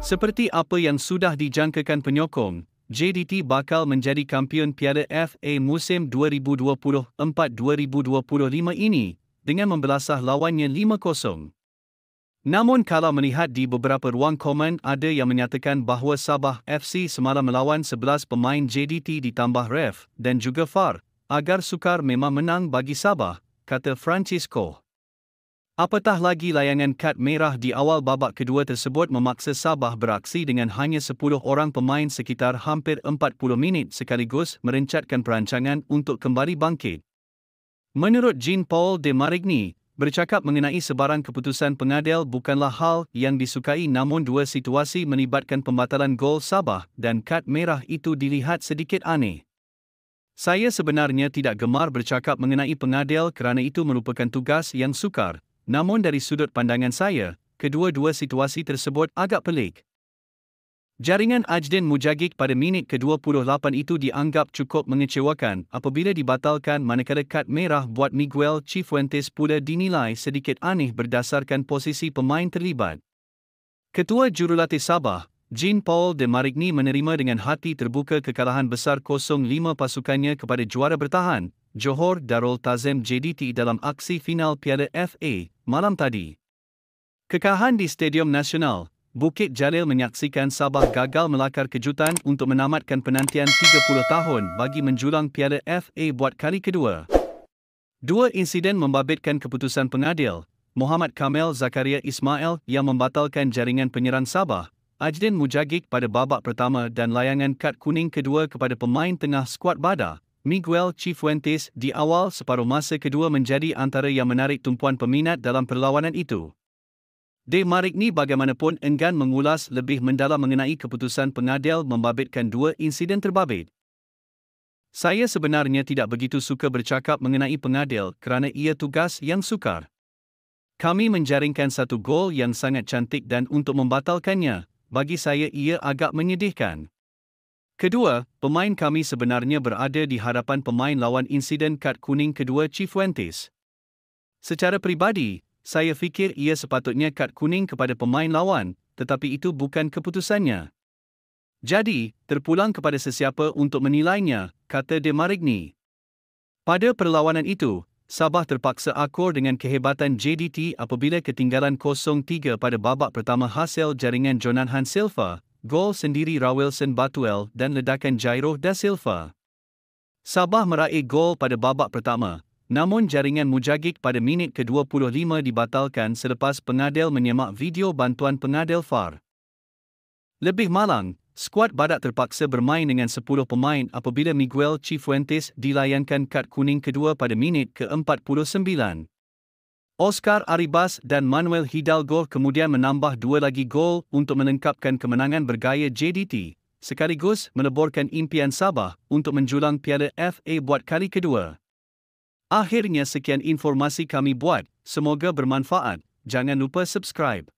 Seperti apa yang sudah dijangkakan penyokong, JDT bakal menjadi kampion Piala FA musim 2024-2025 ini dengan membelasah lawannya 5-0. Namun kalau melihat di beberapa ruang komen ada yang menyatakan bahawa Sabah FC semalam melawan 11 pemain JDT ditambah ref dan juga VAR agar sukar memang menang bagi Sabah, kata Francisco. Apatah lagi layangan kad merah di awal babak kedua tersebut memaksa Sabah beraksi dengan hanya 10 orang pemain sekitar hampir 40 minit sekaligus merencatkan perancangan untuk kembali bangkit. Menurut Jean-Paul de Marigny, bercakap mengenai sebarang keputusan pengadil bukanlah hal yang disukai, namun dua situasi melibatkan pembatalan gol Sabah dan kad merah itu dilihat sedikit aneh. Saya sebenarnya tidak gemar bercakap mengenai pengadil kerana itu merupakan tugas yang sukar. Namun dari sudut pandangan saya, kedua-dua situasi tersebut agak pelik. Jaringan Ajdin Mujagik pada minit ke-28 itu dianggap cukup mengecewakan apabila dibatalkan, manakala kad merah buat Miguel Cifuentes pula dinilai sedikit aneh berdasarkan posisi pemain terlibat. Ketua Jurulatih Sabah, Jean-Paul de Marigny menerima dengan hati terbuka kekalahan besar 0-5 pasukannya kepada juara bertahan, Johor Darul Tazim JDT dalam aksi final Piala FA malam tadi. Kekalahan di Stadium Nasional, Bukit Jalil menyaksikan Sabah gagal melakar kejutan untuk menamatkan penantian 30 tahun bagi menjulang Piala FA buat kali kedua. Dua insiden membabitkan keputusan pengadil, Muhammad Kamel Zakaria Ismail yang membatalkan jaringan penyerang Sabah, Ajdin Mujagik pada babak pertama dan layangan kad kuning kedua kepada pemain tengah skuad Badar, Miguel Cifuentes di awal separuh masa kedua menjadi antara yang menarik tumpuan peminat dalam perlawanan itu. De Marigny bagaimanapun enggan mengulas lebih mendalam mengenai keputusan pengadil membabitkan dua insiden terbabit. Saya sebenarnya tidak begitu suka bercakap mengenai pengadil kerana ia tugas yang sukar. Kami menjaringkan satu gol yang sangat cantik dan untuk membatalkannya, bagi saya ia agak menyedihkan. Kedua, pemain kami sebenarnya berada di hadapan pemain lawan insiden kad kuning kedua Cifuentes. Secara peribadi, saya fikir ia sepatutnya kad kuning kepada pemain lawan, tetapi itu bukan keputusannya. Jadi, terpulang kepada sesiapa untuk menilainya, kata De Marigny. Pada perlawanan itu, Sabah terpaksa akur dengan kehebatan JDT apabila ketinggalan 0-3 pada babak pertama hasil jaringan Jonathan Silva, gol sendiri Rawilson Batuel dan ledakan Jairo da Silva. Sabah meraih gol pada babak pertama, namun jaringan Mujagik pada minit ke-25 dibatalkan selepas pengadil menyemak video bantuan pengadil VAR. Lebih malang, skuad Badak terpaksa bermain dengan 10 pemain apabila Miguel Cifuentes dilayangkan kad kuning kedua pada minit ke-49. Oscar Arribas dan Manuel Hidalgo kemudian menambah dua lagi gol untuk melengkapkan kemenangan bergaya JDT, sekaligus meleburkan impian Sabah untuk menjulang Piala FA buat kali kedua. Akhirnya sekian informasi kami buat, semoga bermanfaat. Jangan lupa subscribe.